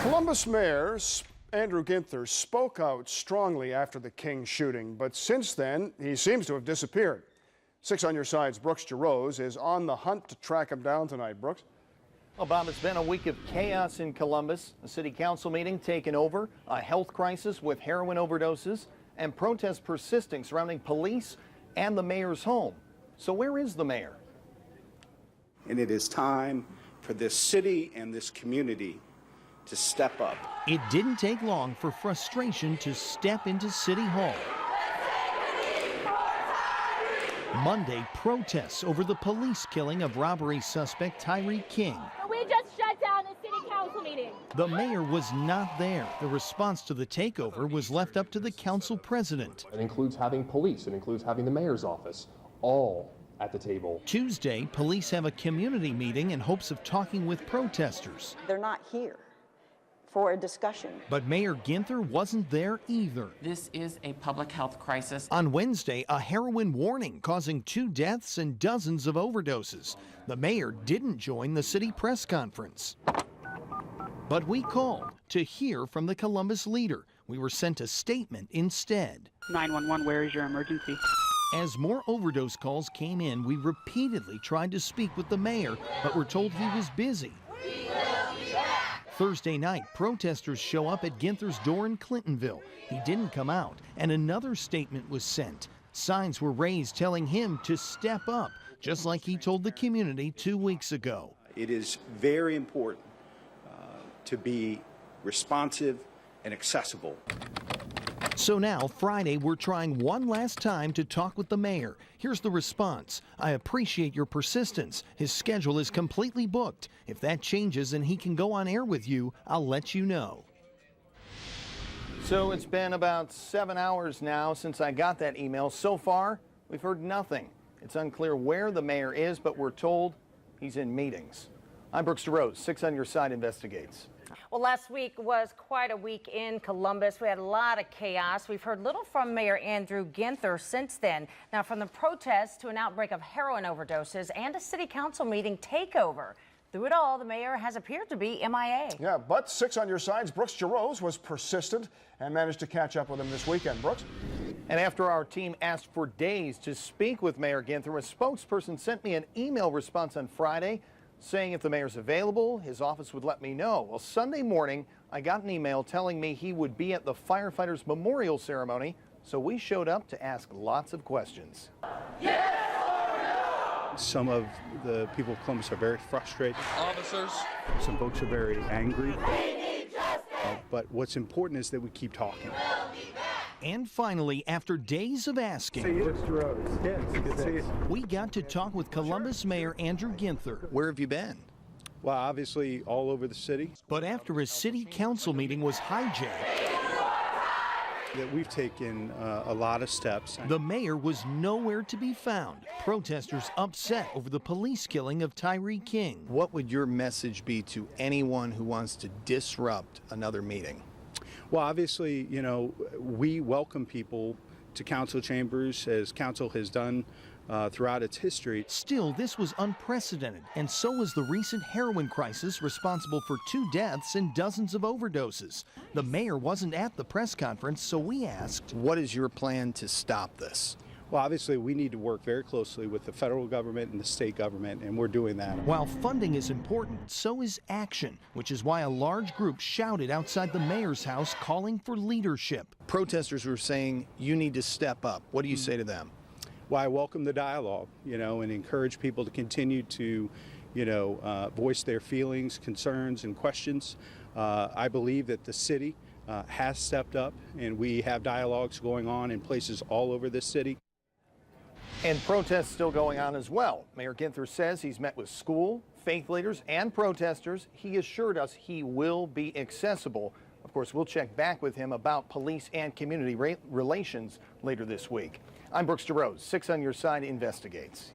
Columbus Mayor Andrew Ginther spoke out strongly after the King shooting, but since then, he seems to have disappeared. 6 on your side's Brooks Jarose is on the hunt to track him down tonight. Brooks? Well, Bob, it's been a week of chaos in Columbus. A city council meeting taken over, a health crisis with heroin overdoses, and protests persisting surrounding police and the mayor's home. So where is the mayor? And it is time for this city and this community to step up. It didn't take long for frustration to step into City Hall. Monday, protests over the police killing of robbery suspect Tyree King. We just shut down the city council meeting. The mayor was not there. The response to the takeover was left up to the council president. It includes having police, it includes having the mayor's office, all at the table. Tuesday, police have a community meeting in hopes of talking with protesters. They're not here for a discussion. But Mayor Ginther wasn't there either. This is a public health crisis. On Wednesday, a heroin warning causing 2 deaths and dozens of overdoses. The mayor didn't join the city press conference. But we called to hear from the Columbus leader. We were sent a statement instead. 911, where is your emergency? As more overdose calls came in, we repeatedly tried to speak with the mayor, but were told he was busy. Thursday night, protesters show up at Ginther's door in Clintonville. He didn't come out, and another statement was sent. Signs were raised telling him to step up, just like he told the community 2 weeks ago. It is very important to be responsive and accessible. So now, Friday, we're trying one last time to talk with the mayor. Here's the response. I appreciate your persistence. His schedule is completely booked. If that changes and he can go on air with you, I'll let you know. So it's been about 7 hours now since I got that email. So far, we've heard nothing. It's unclear where the mayor is, but we're told he's in meetings. I'm Brooks Jarose. 6 on Your Side investigates. Well, last week was quite a week in Columbus. We had a lot of chaos. We've heard little from Mayor Andrew Ginther since then. Now, from the protests to an outbreak of heroin overdoses and a city council meeting takeover. Through it all, the mayor has appeared to be MIA. Yeah, but 6 on your side's Brooks Jarose was persistent and managed to catch up with him this weekend. Brooks? And after our team asked for days to speak with Mayor Ginther, a spokesperson sent me an email response on Friday saying if the mayor's available, his office would let me know. Well, Sunday morning, I got an email telling me he would be at the firefighters' memorial ceremony, so we showed up to ask lots of questions. Yes or no? Some of the people of Columbus are very frustrated. Officers. Some folks are very angry. But what's important is that we keep talking. And finally, after days of asking, we got to talk with Columbus Mayor Andrew Ginther. Where have you been? Well, obviously all over the city. But after a city council meeting was hijacked, that we've taken a lot of steps. The mayor was nowhere to be found. Protesters upset over the police killing of Tyree King. What would your message be to anyone who wants to disrupt another meeting? Well, obviously, you know, we welcome people to council chambers, as council has done throughout its history. Still, this was unprecedented, and so was the recent heroin crisis responsible for 2 deaths and dozens of overdoses. The mayor wasn't at the press conference, so we asked, what is your plan to stop this? Well, obviously, we need to work very closely with the federal government and the state government, and we're doing that. While funding is important, so is action, which is why a large group shouted outside the mayor's house calling for leadership. Protesters were saying you need to step up. What do you say to them? Well, I welcome the dialogue, you know, and encourage people to continue to, voice their feelings, concerns, and questions. I believe that the city has stepped up, and we have dialogues going on in places all over this city. And protests still going on as well. Mayor Ginther says he's met with school, faith leaders, and protesters. He assured us he will be accessible. Of course, we'll check back with him about police and community relations later this week. I'm Brooks Jarose. 6 on Your Side investigates.